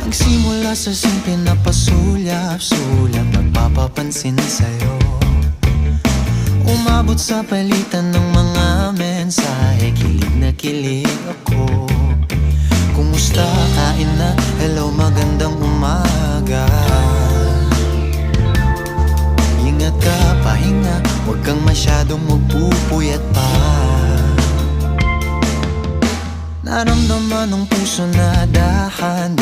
Nagsimula sa simple na pasulyap-sulyap, nagpapapansin sa'yo. Umabot sa palitan ng mga mensahe, kilig na kilig ako. Kumusta, kain na, hello, magandang umaga. Ingat ka, pahinga, huwag kang masyadong magpupuyat pa. Naramdaman ng puso na dahan